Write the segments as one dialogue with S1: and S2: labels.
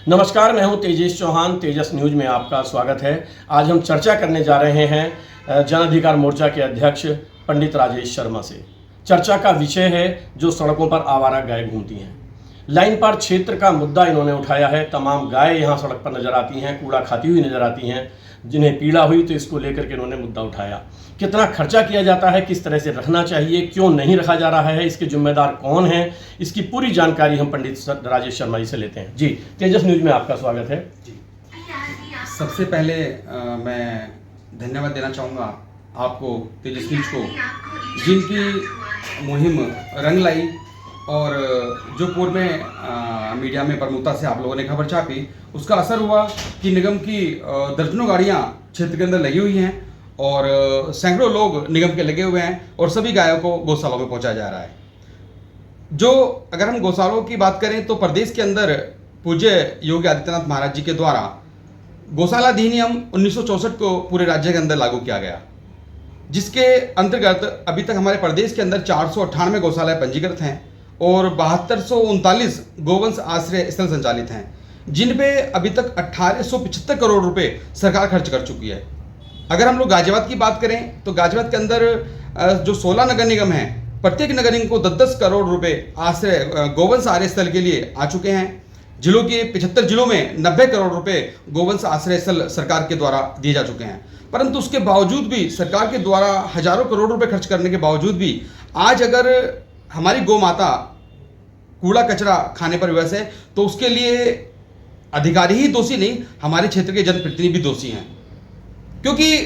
S1: नमस्कार, मैं हूं तेजेश चौहान। तेजस न्यूज में आपका स्वागत है। आज हम चर्चा करने जा रहे हैं जन अधिकार मोर्चा के अध्यक्ष पंडित राजेश शर्मा से। चर्चा का विषय है जो सड़कों पर आवारा गाय घूमती हैं। लाइन पार क्षेत्र का मुद्दा इन्होंने उठाया है। तमाम गाय यहां सड़क पर नजर आती हैं, कूड़ा खाती हुई नजर आती हैं। जिन्हें पीड़ा हुई तो इसको लेकर के इन्होंने मुद्दा उठाया। कितना खर्चा किया जाता है, किस तरह से रखना चाहिए, क्यों नहीं रखा जा रहा है, इसके जिम्मेदार कौन हैं, इसकी पूरी जानकारी हम पंडित राजेश शर्मा जी से लेते हैं। जी, तेजस न्यूज में आपका स्वागत है।
S2: जी, सबसे पहले मैं धन्यवाद देना चाहूँगा आपको, तेजस न्यूज को, जिनकी मुहिम रंग लाई और जो पूर्व में मीडिया में प्रमुखता से आप लोगों ने खबर छापी, उसका असर हुआ कि निगम की दर्जनों गाड़ियाँ क्षेत्र के अंदर लगी हुई हैं और सैकड़ों लोग निगम के लगे हुए हैं और सभी गायों को गौशालों में पहुंचाया जा रहा है। जो अगर हम गौशालों की बात करें तो प्रदेश के अंदर पूज्य योगी आदित्यनाथ महाराज जी के द्वारा गौशाला अधिनियम 1964 को पूरे राज्य के अंदर लागू किया गया, जिसके अंतर्गत अभी तक हमारे प्रदेश के अंदर 498 गौशालाएं पंजीकृत हैं और 7239 गोवंश आश्रय स्थल संचालित हैं, जिन पे अभी तक 1875 करोड़ रुपए सरकार खर्च कर चुकी है। अगर हम लोग गाजियाबाद की बात करें तो गाजियाबाद के अंदर जो 16 नगर निगम हैं, प्रत्येक नगर निगम को 10-10 करोड़ रुपए आश्रय गोवंश आश्रय स्थल के लिए आ चुके हैं। जिलों के 75 जिलों में 90 करोड़ रुपए गोवंश आश्रय स्थल सरकार के द्वारा दिए जा चुके हैं। परंतु उसके बावजूद भी, सरकार के द्वारा हजारों करोड़ रुपए खर्च करने के बावजूद भी, आज अगर हमारी गौ माता कूड़ा कचरा खाने पर विवश है तो उसके लिए अधिकारी ही दोषी नहीं, हमारे क्षेत्र के जनप्रतिनिधि भी दोषी हैं। क्योंकि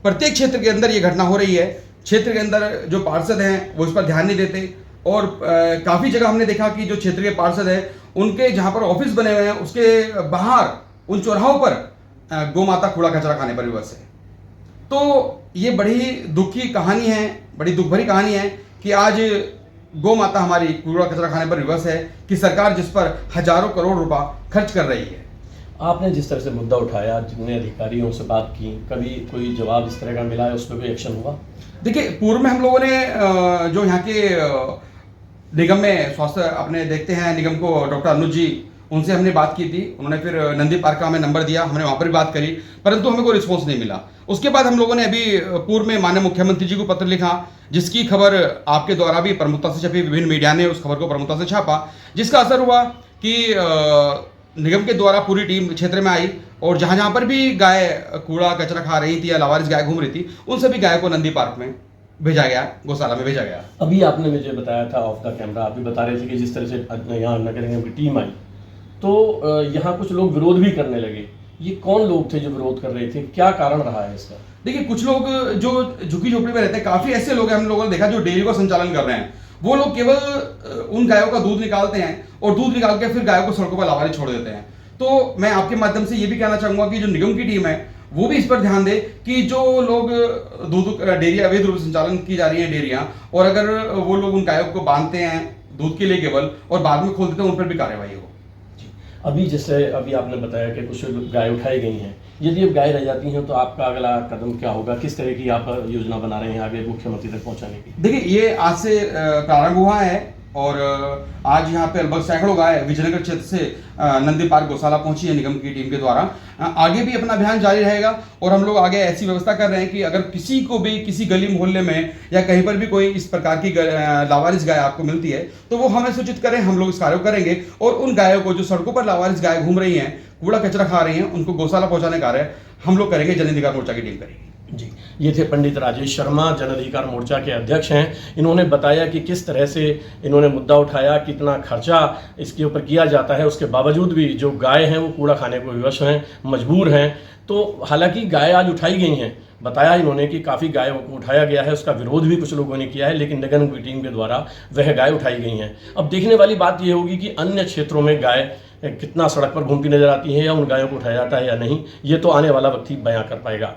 S2: प्रत्येक क्षेत्र के अंदर ये घटना हो रही है। क्षेत्र के अंदर जो पार्षद हैं वो इस पर ध्यान नहीं देते और काफ़ी जगह हमने देखा कि जो क्षेत्र के पार्षद हैं उनके जहाँ पर ऑफिस बने हुए हैं उसके बाहर उन चौराहों पर गौ माता कूड़ा कचरा खाने पर विवश है। तो ये बड़ी दुख की कहानी है, बड़ी दुख भरी कहानी है कि आज गौ माता हमारी कूड़ा कचरा खाने पर विवश है कि सरकार जिस पर हजारों करोड़ रुपया खर्च कर रही है।
S1: आपने जिस तरह से मुद्दा उठाया, जितने अधिकारियों से बात की, कभी कोई जवाब इस तरह का मिला है, उस पर कोई एक्शन हुआ?
S2: देखिए, पूर्व में हम लोगों ने जो यहाँ के निगम में स्वास्थ्य अपने देखते हैं निगम को, डॉक्टर अनुज जी, उनसे हमने बात की थी। उन्होंने फिर नंदी पार्क का हमें नंबर दिया, हमने वहाँ पर भी बात करी, परंतु हमें कोई रिस्पॉन्स नहीं मिला। उसके बाद हम लोगों ने अभी पूर्व में माननीय मुख्यमंत्री जी को पत्र लिखा, जिसकी खबर आपके द्वारा भी प्रमुखता से छपी, विभिन्न मीडिया ने उस खबर को प्रमुखता से छापा, जिसका असर हुआ कि निगम के द्वारा पूरी टीम क्षेत्र में आई और जहाँ जहाँ पर भी गाय कूड़ा कचरा खा रही थी या लावारिस गाय घूम रही थी, उन सभी गायों को नंदी पार्क में भेजा गया, गौशाला में भेजा गया।
S1: अभी आपने मुझे बताया था ऑफ द कैमरा, आप भी बता रहे थे कि जिस तरह से यहाँ नगर निगम की टीम आई तो यहाँ कुछ लोग विरोध भी करने लगे। ये कौन लोग थे जो विरोध कर रहे थे, क्या कारण रहा है इसका?
S2: देखिए, कुछ लोग जो झुग्गी झोपड़ी में रहते हैं, काफ़ी ऐसे लोग हैं हम लोगों ने देखा जो डेयरी का संचालन कर रहे हैं। वो लोग केवल उन गायों का दूध निकालते हैं और दूध निकाल के फिर गायों को सड़कों पर लावारिस छोड़ देते हैं। तो मैं आपके माध्यम से ये भी कहना चाहूँगा कि जो निगम की टीम है वो भी इस पर ध्यान दे कि जो लोग दूध डेयरी अवैध रूप से संचालन की जा रही है डेयरियाँ, और अगर वो लोग उन गायों को बांधते हैं दूध के लिए केवल और बाद में खोल देते हैं, उन पर भी कार्रवाई हो।
S1: अभी जैसे अभी आपने बताया कि कुछ गाय उठाई गई हैं, यदि अब गाय रह जाती हैं तो आपका अगला कदम क्या होगा? किस तरह की आप योजना बना रहे हैं आगे मुख्यमंत्री तक पहुंचाने की?
S2: देखिए, ये आज से प्रारंभ हुआ है और आज यहाँ पे लगभग सैकड़ों गाय विजयनगर क्षेत्र से नंदी पार्क गौशाला पहुंची है निगम की टीम के द्वारा। आगे भी अपना अभियान जारी रहेगा और हम लोग आगे ऐसी व्यवस्था कर रहे हैं कि अगर किसी को भी किसी गली मोहल्ले में या कहीं पर भी कोई इस प्रकार की लावारिस गाय आपको मिलती है तो वो हमें सूचित करें, हम लोग इस कार्य को करेंगे और उन गायों को जो सड़कों पर लावारिस गाय घूम रही हैं, कूड़ा कचरा खा रही हैं, उनको गौशाला पहुँचाने का कार्य हम लोग करेंगे, जन अधिकार मोर्चा की टीम करेगी।
S1: जी, ये थे पंडित राजेश शर्मा, जन अधिकार मोर्चा के अध्यक्ष हैं। इन्होंने बताया कि किस तरह से इन्होंने मुद्दा उठाया, कितना खर्चा इसके ऊपर किया जाता है, उसके बावजूद भी जो गाय हैं वो कूड़ा खाने को विवश हैं, मजबूर हैं। तो हालांकि गाय आज उठाई गई हैं, बताया इन्होंने कि काफ़ी गायों को उठाया गया है, उसका विरोध भी कुछ लोगों ने किया है, लेकिन निगम की टीम के द्वारा वह गाय उठाई गई हैं। अब देखने वाली बात यह होगी कि अन्य क्षेत्रों में गाय कितना सड़क पर घूमती नजर आती है या उन गायों को उठाया जाता है या नहीं, ये तो आने वाला वक्त ही बयां कर पाएगा।